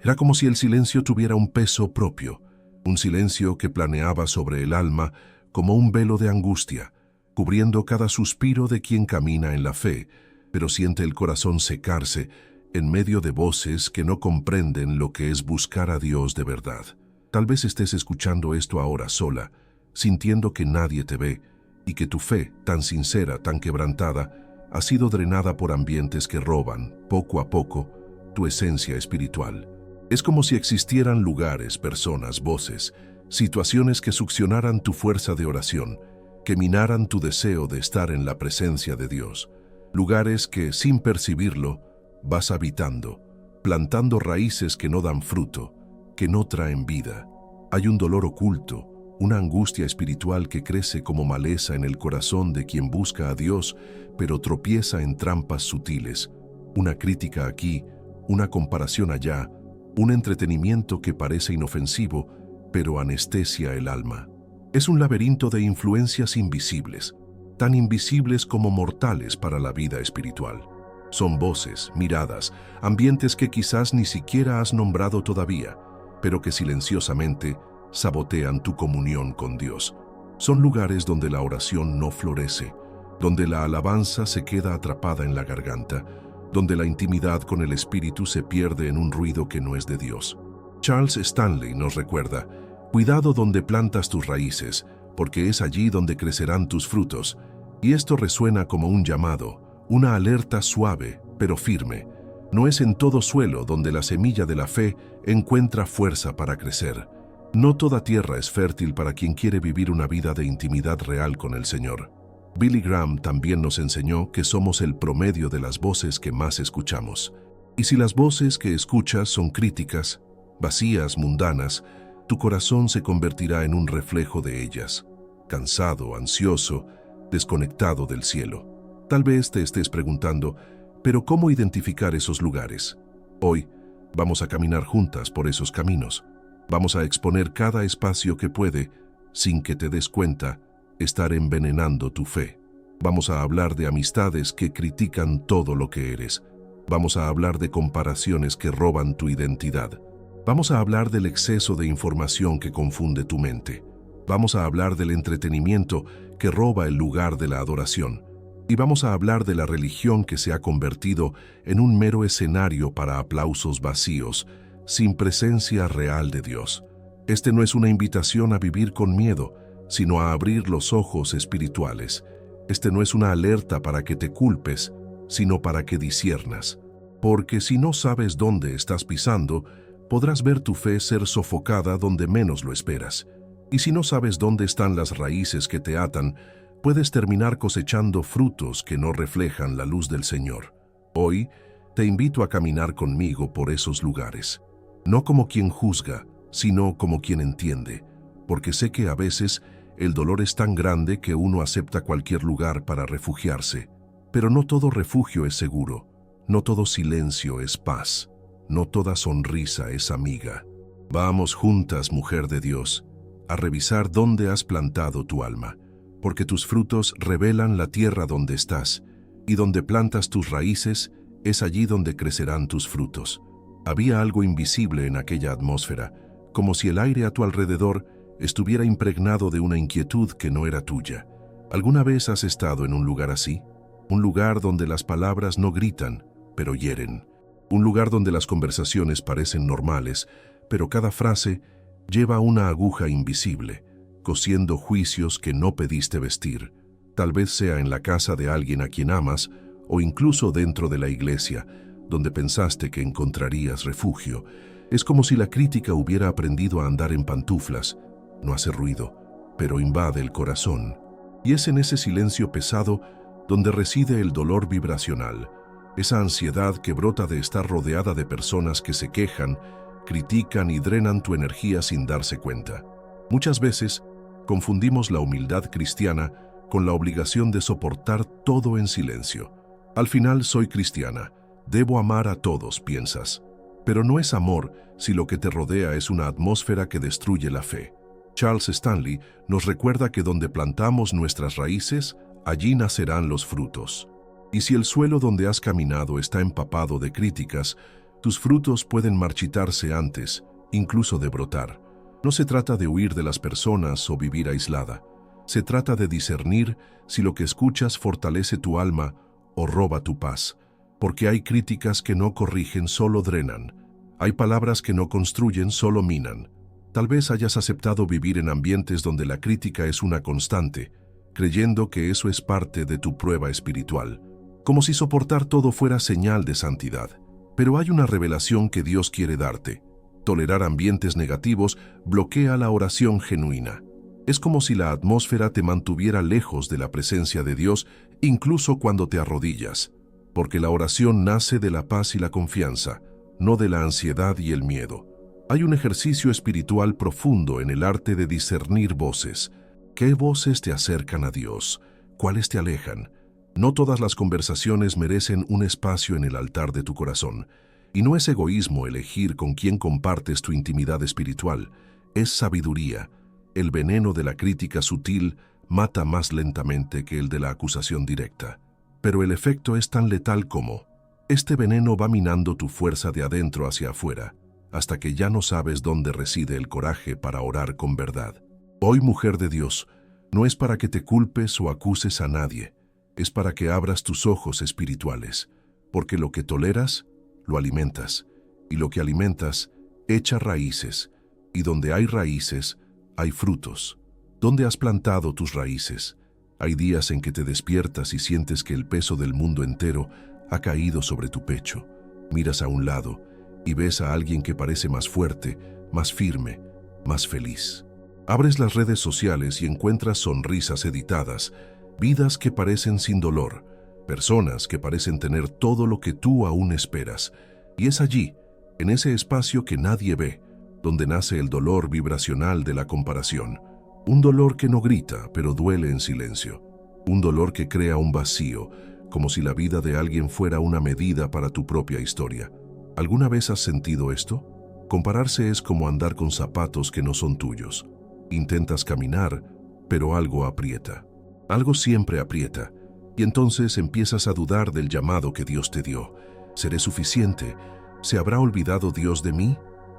Era como si el silencio tuviera un peso propio, un silencio que planeaba sobre el alma como un velo de angustia, cubriendo cada suspiro de quien camina en la fe, pero siente el corazón secarse en medio de voces que no comprenden lo que es buscar a Dios de verdad. Tal vez estés escuchando esto ahora sola, sintiendo que nadie te ve y que tu fe, tan sincera, tan quebrantada, ha sido drenada por ambientes que roban, poco a poco, tu esencia espiritual. Es como si existieran lugares, personas, voces, situaciones que succionaran tu fuerza de oración, que minaran tu deseo de estar en la presencia de Dios. Lugares que, sin percibirlo, vas habitando, plantando raíces que no dan fruto, que no traen vida. Hay un dolor oculto, una angustia espiritual que crece como maleza en el corazón de quien busca a Dios, pero tropieza en trampas sutiles. Una crítica aquí, una comparación allá, un entretenimiento que parece inofensivo, pero anestesia el alma. Es un laberinto de influencias invisibles, tan invisibles como mortales para la vida espiritual. Son voces, miradas, ambientes que quizás ni siquiera has nombrado todavía, pero que silenciosamente sabotean tu comunión con Dios. Son lugares donde la oración no florece, donde la alabanza se queda atrapada en la garganta, donde la intimidad con el Espíritu se pierde en un ruido que no es de Dios. Charles Stanley nos recuerda: cuidado donde plantas tus raíces, porque es allí donde crecerán tus frutos. Y esto resuena como un llamado, una alerta suave, pero firme. No es en todo suelo donde la semilla de la fe encuentra fuerza para crecer. No toda tierra es fértil para quien quiere vivir una vida de intimidad real con el Señor. Billy Graham también nos enseñó que somos el promedio de las voces que más escuchamos. Y si las voces que escuchas son críticas, vacías, mundanas, tu corazón se convertirá en un reflejo de ellas, cansado, ansioso, desconectado del cielo. Tal vez te estés preguntando, ¿pero cómo identificar esos lugares? Hoy vamos a caminar juntas por esos caminos. Vamos a exponer cada espacio que puede, sin que te des cuenta, estar envenenando tu fe. Vamos a hablar de amistades que critican todo lo que eres. Vamos a hablar de comparaciones que roban tu identidad. Vamos a hablar del exceso de información que confunde tu mente. Vamos a hablar del entretenimiento que roba el lugar de la adoración. Y vamos a hablar de la religión que se ha convertido en un mero escenario para aplausos vacíos, sin presencia real de Dios. Este no es una invitación a vivir con miedo, sino a abrir los ojos espirituales. Este no es una alerta para que te culpes, sino para que disciernas. Porque si no sabes dónde estás pisando, podrás ver tu fe ser sofocada donde menos lo esperas. Y si no sabes dónde están las raíces que te atan, puedes terminar cosechando frutos que no reflejan la luz del Señor. Hoy, te invito a caminar conmigo por esos lugares. No como quien juzga, sino como quien entiende. Porque sé que a veces el dolor es tan grande que uno acepta cualquier lugar para refugiarse. Pero no todo refugio es seguro. No todo silencio es paz. No toda sonrisa es amiga. Vamos juntas, mujer de Dios, a revisar dónde has plantado tu alma, porque tus frutos revelan la tierra donde estás, y donde plantas tus raíces es allí donde crecerán tus frutos. Había algo invisible en aquella atmósfera, como si el aire a tu alrededor estuviera impregnado de una inquietud que no era tuya. ¿Alguna vez has estado en un lugar así? Un lugar donde las palabras no gritan, pero hieren. Un lugar donde las conversaciones parecen normales, pero cada frase lleva una aguja invisible, cosiendo juicios que no pediste vestir. Tal vez sea en la casa de alguien a quien amas, o incluso dentro de la iglesia, donde pensaste que encontrarías refugio. Es como si la crítica hubiera aprendido a andar en pantuflas. No hace ruido, pero invade el corazón. Y es en ese silencio pesado donde reside el dolor vibracional, esa ansiedad que brota de estar rodeada de personas que se quejan, critican y drenan tu energía sin darse cuenta. Muchas veces confundimos la humildad cristiana con la obligación de soportar todo en silencio. Al final soy cristiana, debo amar a todos, piensas. Pero no es amor si lo que te rodea es una atmósfera que destruye la fe. Charles Stanley nos recuerda que donde plantamos nuestras raíces, allí nacerán los frutos. Y si el suelo donde has caminado está empapado de críticas, Tus frutos pueden marchitarse antes, incluso de brotar. No se trata de huir de las personas o vivir aislada. Se trata de discernir si lo que escuchas fortalece tu alma o roba tu paz. Porque hay críticas que no corrigen, solo drenan. Hay palabras que no construyen, solo minan. Tal vez hayas aceptado vivir en ambientes donde la crítica es una constante, creyendo que eso es parte de tu prueba espiritual, como si soportar todo fuera señal de santidad. Pero hay una revelación que Dios quiere darte. Tolerar ambientes negativos bloquea la oración genuina. Es como si la atmósfera te mantuviera lejos de la presencia de Dios, incluso cuando te arrodillas, porque la oración nace de la paz y la confianza, no de la ansiedad y el miedo. Hay un ejercicio espiritual profundo en el arte de discernir voces. ¿Qué voces te acercan a Dios? ¿Cuáles te alejan? No todas las conversaciones merecen un espacio en el altar de tu corazón. Y no es egoísmo elegir con quién compartes tu intimidad espiritual. Es sabiduría. El veneno de la crítica sutil mata más lentamente que el de la acusación directa. Pero el efecto es tan letal como: este veneno va minando tu fuerza de adentro hacia afuera, hasta que ya no sabes dónde reside el coraje para orar con verdad. Hoy, mujer de Dios, no es para que te culpes o acuses a nadie, es para que abras tus ojos espirituales, porque lo que toleras, lo alimentas, y lo que alimentas, echa raíces, y donde hay raíces, hay frutos. ¿Dónde has plantado tus raíces? Hay días en que te despiertas y sientes que el peso del mundo entero ha caído sobre tu pecho. Miras a un lado y ves a alguien que parece más fuerte, más firme, más feliz. Abres las redes sociales y encuentras sonrisas editadas, vidas que parecen sin dolor, personas que parecen tener todo lo que tú aún esperas. Y es allí, en ese espacio que nadie ve, donde nace el dolor vibracional de la comparación. Un dolor que no grita, pero duele en silencio. Un dolor que crea un vacío, como si la vida de alguien fuera una medida para tu propia historia. ¿Alguna vez has sentido esto? Compararse es como andar con zapatos que no son tuyos. Intentas caminar, pero algo aprieta. Algo siempre aprieta. Y entonces empiezas a dudar del llamado que Dios te dio. ¿Seré suficiente? ¿Se habrá olvidado Dios de mí?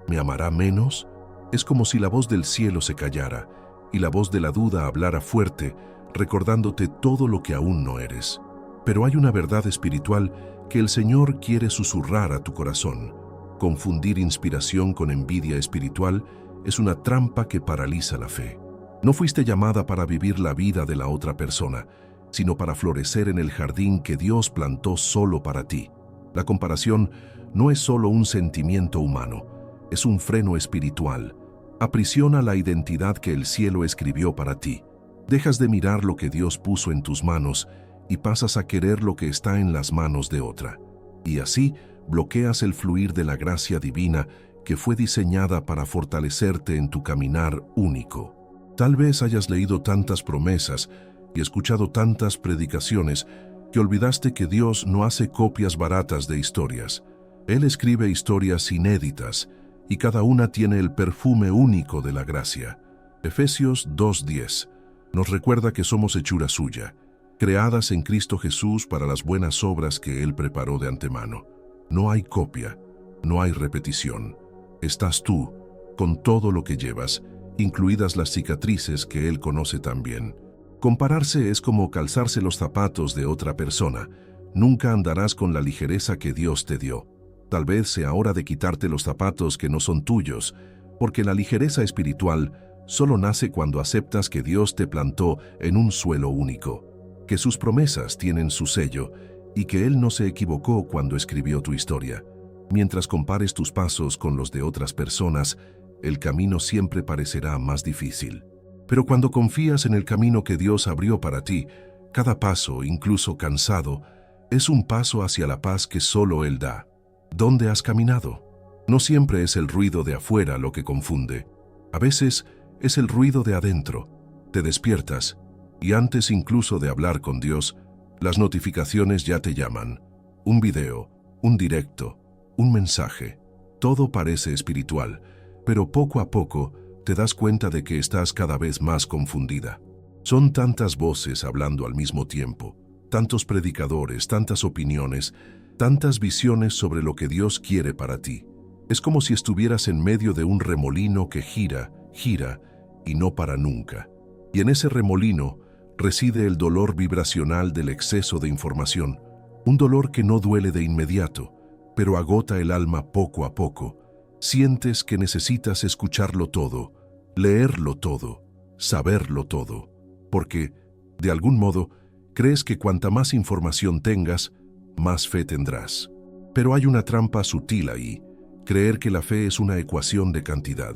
¿Me amará menos? Es como si la voz del cielo se callara y la voz de la duda hablara fuerte, recordándote todo lo que aún no eres. Pero hay una verdad espiritual que el Señor quiere susurrar a tu corazón. Confundir inspiración con envidia espiritual es una trampa que paraliza la fe. No fuiste llamada para vivir la vida de la otra persona, sino para florecer en el jardín que Dios plantó solo para ti. La comparación no es solo un sentimiento humano, es un freno espiritual. Aprisiona la identidad que el cielo escribió para ti. Dejas de mirar lo que Dios puso en tus manos y pasas a querer lo que está en las manos de otra. Y así bloqueas el fluir de la gracia divina que fue diseñada para fortalecerte en tu caminar único. Tal vez hayas leído tantas promesas y escuchado tantas predicaciones que olvidaste que Dios no hace copias baratas de historias. Él escribe historias inéditas y cada una tiene el perfume único de la gracia. Efesios 2:10 nos recuerda que somos hechura suya, creadas en Cristo Jesús para las buenas obras que Él preparó de antemano. No hay copia, no hay repetición. Estás tú, con todo lo que llevas, incluidas las cicatrices que Él conoce también. Compararse es como calzarse los zapatos de otra persona. Nunca andarás con la ligereza que Dios te dio. Tal vez sea hora de quitarte los zapatos que no son tuyos, porque la ligereza espiritual solo nace cuando aceptas que Dios te plantó en un suelo único, que sus promesas tienen su sello y que Él no se equivocó cuando escribió tu historia. Mientras compares tus pasos con los de otras personas, el camino siempre parecerá más difícil. Pero cuando confías en el camino que Dios abrió para ti, cada paso, incluso cansado, es un paso hacia la paz que solo Él da. ¿Dónde has caminado? No siempre es el ruido de afuera lo que confunde. A veces es el ruido de adentro. Te despiertas y antes incluso de hablar con Dios, las notificaciones ya te llaman. Un video, un directo, un mensaje. Todo parece espiritual, pero poco a poco te das cuenta de que estás cada vez más confundida. Son tantas voces hablando al mismo tiempo, tantos predicadores, tantas opiniones, tantas visiones sobre lo que Dios quiere para ti. Es como si estuvieras en medio de un remolino que gira, gira y no para nunca. Y en ese remolino reside el dolor vibracional del exceso de información, un dolor que no duele de inmediato, pero agota el alma poco a poco. Sientes que necesitas escucharlo todo, leerlo todo, saberlo todo, porque, de algún modo, crees que cuanta más información tengas, más fe tendrás. Pero hay una trampa sutil ahí, creer que la fe es una ecuación de cantidad,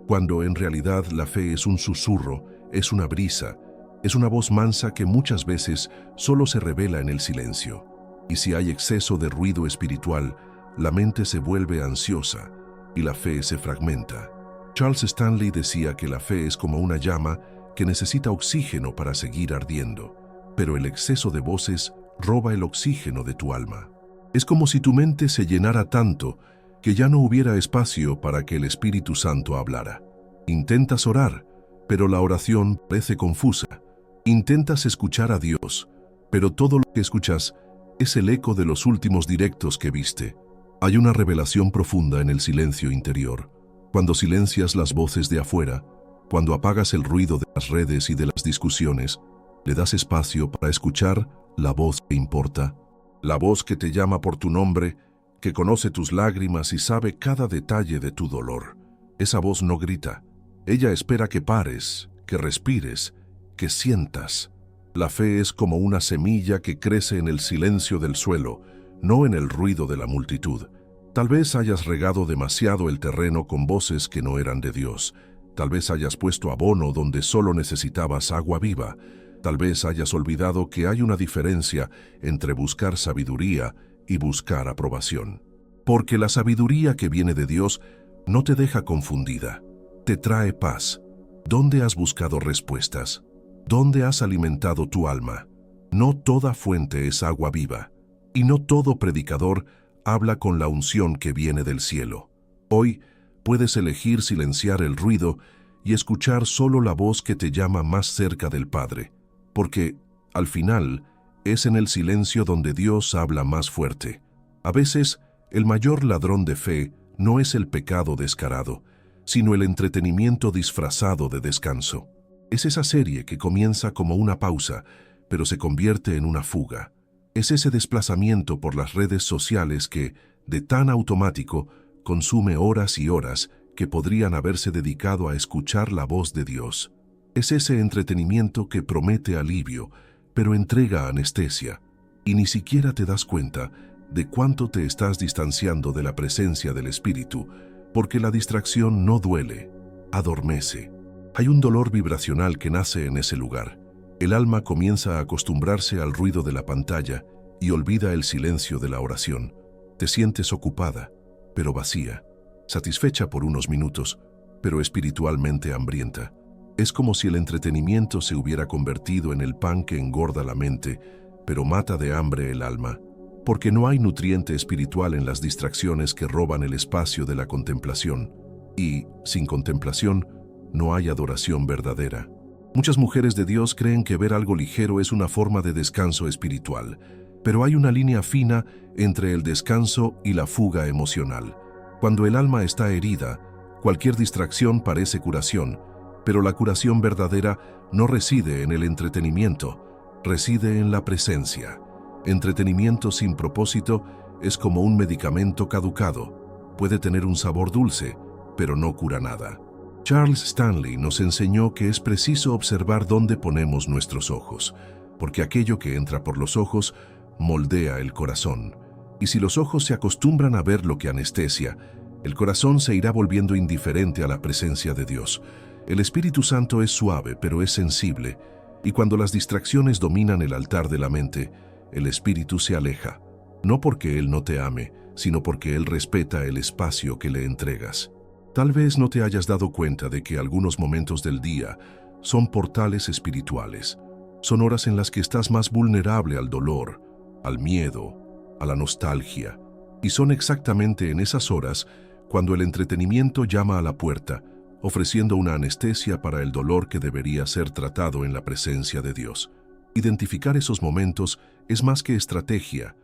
cuando en realidad la fe es un susurro, es una brisa, es una voz mansa que muchas veces solo se revela en el silencio. Y si hay exceso de ruido espiritual, la mente se vuelve ansiosa y la fe se fragmenta. Charles Stanley decía que la fe es como una llama que necesita oxígeno para seguir ardiendo, pero el exceso de voces roba el oxígeno de tu alma. Es como si tu mente se llenara tanto que ya no hubiera espacio para que el Espíritu Santo hablara. Intentas orar, pero la oración parece confusa. Intentas escuchar a Dios, pero todo lo que escuchas es el eco de los últimos directos que viste. Hay una revelación profunda en el silencio interior. Cuando silencias las voces de afuera, cuando apagas el ruido de las redes y de las discusiones, le das espacio para escuchar la voz que importa, la voz que te llama por tu nombre, que conoce tus lágrimas y sabe cada detalle de tu dolor. Esa voz no grita. Ella espera que pares, que respires, que sientas. La fe es como una semilla que crece en el silencio del suelo, no en el ruido de la multitud. Tal vez hayas regado demasiado el terreno con voces que no eran de Dios. Tal vez hayas puesto abono donde solo necesitabas agua viva. Tal vez hayas olvidado que hay una diferencia entre buscar sabiduría y buscar aprobación. Porque la sabiduría que viene de Dios no te deja confundida, te trae paz. ¿Dónde has buscado respuestas? ¿Dónde has alimentado tu alma? No toda fuente es agua viva, y no todo predicador habla con la unción que viene del cielo. Hoy puedes elegir silenciar el ruido y escuchar solo la voz que te llama más cerca del Padre, porque, al final, es en el silencio donde Dios habla más fuerte. A veces, el mayor ladrón de fe no es el pecado descarado, sino el entretenimiento disfrazado de descanso. Es esa serie que comienza como una pausa, pero se convierte en una fuga. Es ese desplazamiento por las redes sociales que, de tan automático, consume horas y horas que podrían haberse dedicado a escuchar la voz de Dios. Es ese entretenimiento que promete alivio, pero entrega anestesia, y ni siquiera te das cuenta de cuánto te estás distanciando de la presencia del Espíritu, porque la distracción no duele, adormece. Hay un dolor vibracional que nace en ese lugar. El alma comienza a acostumbrarse al ruido de la pantalla y olvida el silencio de la oración. Te sientes ocupada, pero vacía, satisfecha por unos minutos, pero espiritualmente hambrienta. Es como si el entretenimiento se hubiera convertido en el pan que engorda la mente, pero mata de hambre el alma, porque no hay nutriente espiritual en las distracciones que roban el espacio de la contemplación, y, sin contemplación, no hay adoración verdadera. Muchas mujeres de Dios creen que ver algo ligero es una forma de descanso espiritual, pero hay una línea fina entre el descanso y la fuga emocional. Cuando el alma está herida, cualquier distracción parece curación, pero la curación verdadera no reside en el entretenimiento, reside en la presencia. Entretenimiento sin propósito es como un medicamento caducado. Puede tener un sabor dulce, pero no cura nada. Charles Stanley nos enseñó que es preciso observar dónde ponemos nuestros ojos, porque aquello que entra por los ojos moldea el corazón. Y si los ojos se acostumbran a ver lo que anestesia, el corazón se irá volviendo indiferente a la presencia de Dios. El Espíritu Santo es suave, pero es sensible, y cuando las distracciones dominan el altar de la mente, el Espíritu se aleja, no porque Él no te ame, sino porque Él respeta el espacio que le entregas. Tal vez no te hayas dado cuenta de que algunos momentos del día son portales espirituales. Son horas en las que estás más vulnerable al dolor, al miedo, a la nostalgia. Y son exactamente en esas horas cuando el entretenimiento llama a la puerta, ofreciendo una anestesia para el dolor que debería ser tratado en la presencia de Dios. Identificar esos momentos es más que estrategia,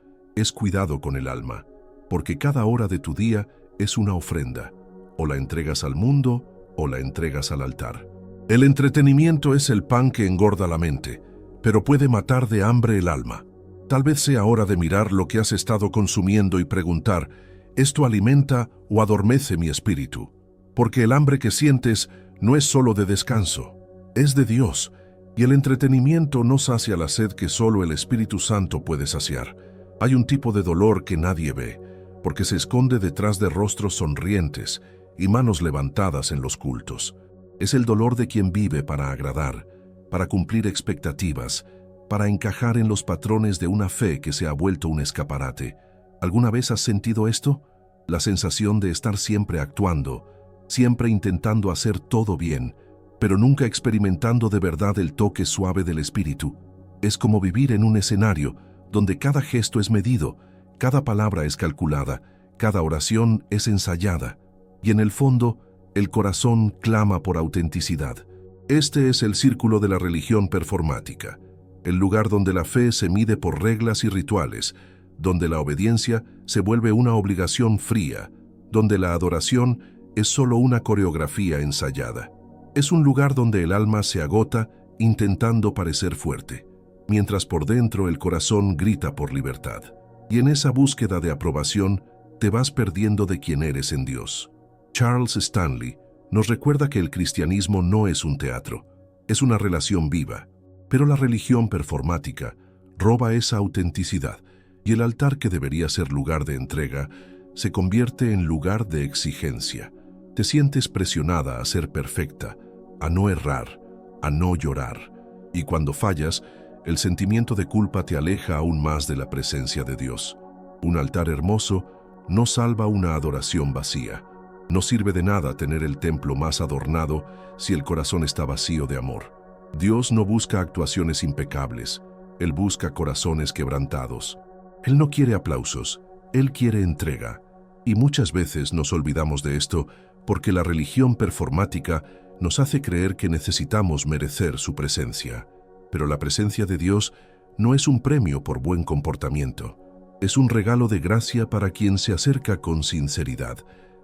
es cuidado con el alma, porque cada hora de tu día es una ofrenda. O la entregas al mundo o la entregas al altar. El entretenimiento es el pan que engorda la mente, pero puede matar de hambre el alma. Tal vez sea hora de mirar lo que has estado consumiendo y preguntar, ¿esto alimenta o adormece mi espíritu? Porque el hambre que sientes no es solo de descanso, es de Dios, y el entretenimiento no sacia la sed que solo el Espíritu Santo puede saciar. Hay un tipo de dolor que nadie ve, porque se esconde detrás de rostros sonrientes y manos levantadas en los cultos. Es el dolor de quien vive para agradar, para cumplir expectativas, para encajar en los patrones de una fe que se ha vuelto un escaparate. ¿Alguna vez has sentido esto? La sensación de estar siempre actuando, siempre intentando hacer todo bien, pero nunca experimentando de verdad el toque suave del Espíritu. Es como vivir en un escenario donde cada gesto es medido, cada palabra es calculada, cada oración es ensayada, y en el fondo, el corazón clama por autenticidad. Este es el círculo de la religión performática, el lugar donde la fe se mide por reglas y rituales, donde la obediencia se vuelve una obligación fría, donde la adoración es solo una coreografía ensayada. Es un lugar donde el alma se agota intentando parecer fuerte, mientras por dentro el corazón grita por libertad. Y en esa búsqueda de aprobación te vas perdiendo de quién eres en Dios. Charles Stanley nos recuerda que el cristianismo no es un teatro, es una relación viva, pero la religión performática roba esa autenticidad y el altar que debería ser lugar de entrega se convierte en lugar de exigencia. Te sientes presionada a ser perfecta, a no errar, a no llorar, y cuando fallas, el sentimiento de culpa te aleja aún más de la presencia de Dios. Un altar hermoso no salva una adoración vacía. No sirve de nada tener el templo más adornado si el corazón está vacío de amor. Dios no busca actuaciones impecables, Él busca corazones quebrantados. Él no quiere aplausos, Él quiere entrega. Y muchas veces nos olvidamos de esto porque la religión performática nos hace creer que necesitamos merecer su presencia. Pero la presencia de Dios no es un premio por buen comportamiento. Es un regalo de gracia para quien se acerca con sinceridad.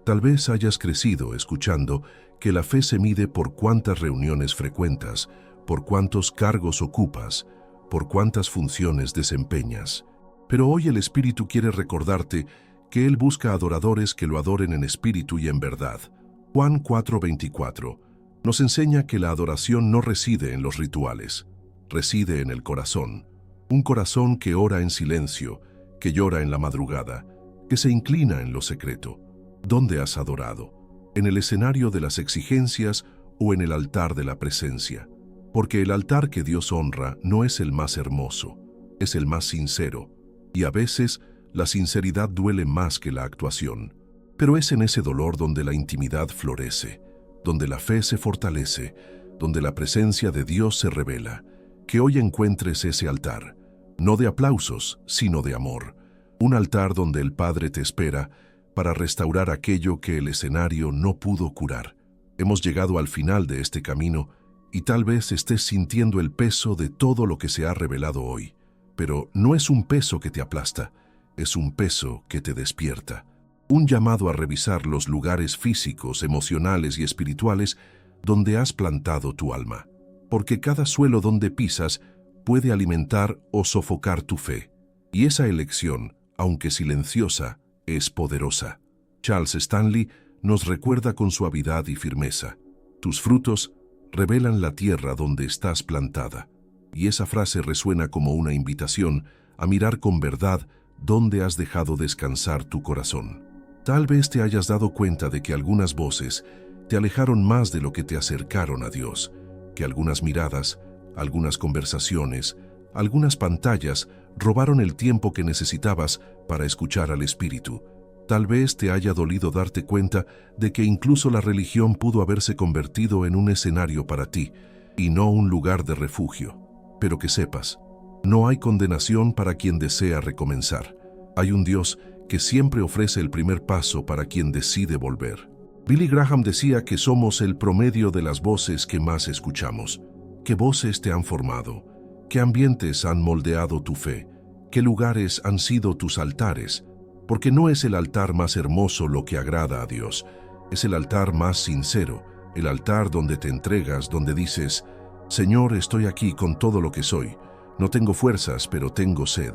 Tal vez hayas crecido escuchando que la fe se mide por cuántas reuniones frecuentas, por cuántos cargos ocupas, por cuántas funciones desempeñas. Pero hoy el Espíritu quiere recordarte que Él busca adoradores que lo adoren en espíritu y en verdad. Juan 4:24 nos enseña que la adoración no reside en los rituales, reside en el corazón. Un corazón que ora en silencio, que llora en la madrugada, que se inclina en lo secreto. ¿Dónde has adorado? ¿En el escenario de las exigencias o en el altar de la presencia? Porque el altar que Dios honra no es el más hermoso, es el más sincero, y a veces la sinceridad duele más que la actuación. Pero es en ese dolor donde la intimidad florece, donde la fe se fortalece, donde la presencia de Dios se revela. Que hoy encuentres ese altar, no de aplausos, sino de amor. Un altar donde el Padre te espera para restaurar aquello que el escenario no pudo curar. Hemos llegado al final de este camino y tal vez estés sintiendo el peso de todo lo que se ha revelado hoy. Pero no es un peso que te aplasta, es un peso que te despierta. Un llamado a revisar los lugares físicos, emocionales y espirituales donde has plantado tu alma. Porque cada suelo donde pisas puede alimentar o sofocar tu fe. Y esa elección, aunque silenciosa, es poderosa. Charles Stanley nos recuerda con suavidad y firmeza: tus frutos revelan la tierra donde estás plantada. Y esa frase resuena como una invitación a mirar con verdad dónde has dejado descansar tu corazón. Tal vez te hayas dado cuenta de que algunas voces te alejaron más de lo que te acercaron a Dios, que algunas miradas, algunas conversaciones, algunas pantallas robaron el tiempo que necesitabas para escuchar al Espíritu. Tal vez te haya dolido darte cuenta de que incluso la religión pudo haberse convertido en un escenario para ti y no un lugar de refugio. Pero que sepas, no hay condenación para quien desea recomenzar. Hay un Dios que siempre ofrece el primer paso para quien decide volver. Billy Graham decía que somos el promedio de las voces que más escuchamos. ¿Qué voces te han formado? ¿Qué ambientes han moldeado tu fe? ¿Qué lugares han sido tus altares? Porque no es el altar más hermoso lo que agrada a Dios, es el altar más sincero, el altar donde te entregas, donde dices, Señor, estoy aquí con todo lo que soy. No tengo fuerzas, pero tengo sed.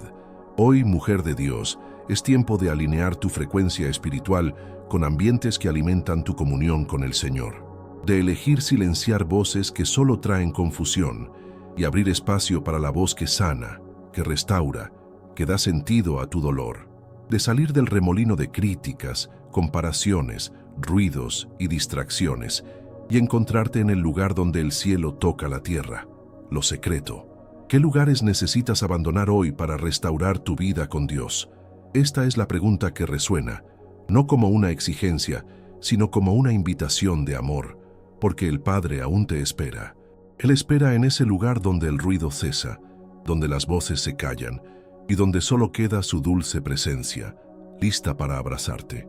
Hoy, mujer de Dios, es tiempo de alinear tu frecuencia espiritual con ambientes que alimentan tu comunión con el Señor. De elegir silenciar voces que solo traen confusión y abrir espacio para la voz que sana, que restaura, que da sentido a tu dolor. De salir del remolino de críticas, comparaciones, ruidos y distracciones y encontrarte en el lugar donde el cielo toca la tierra, lo secreto. ¿Qué lugares necesitas abandonar hoy para restaurar tu vida con Dios? Esta es la pregunta que resuena, no como una exigencia, sino como una invitación de amor, porque el Padre aún te espera. Él espera en ese lugar donde el ruido cesa, donde las voces se callan y donde solo queda su dulce presencia, lista para abrazarte.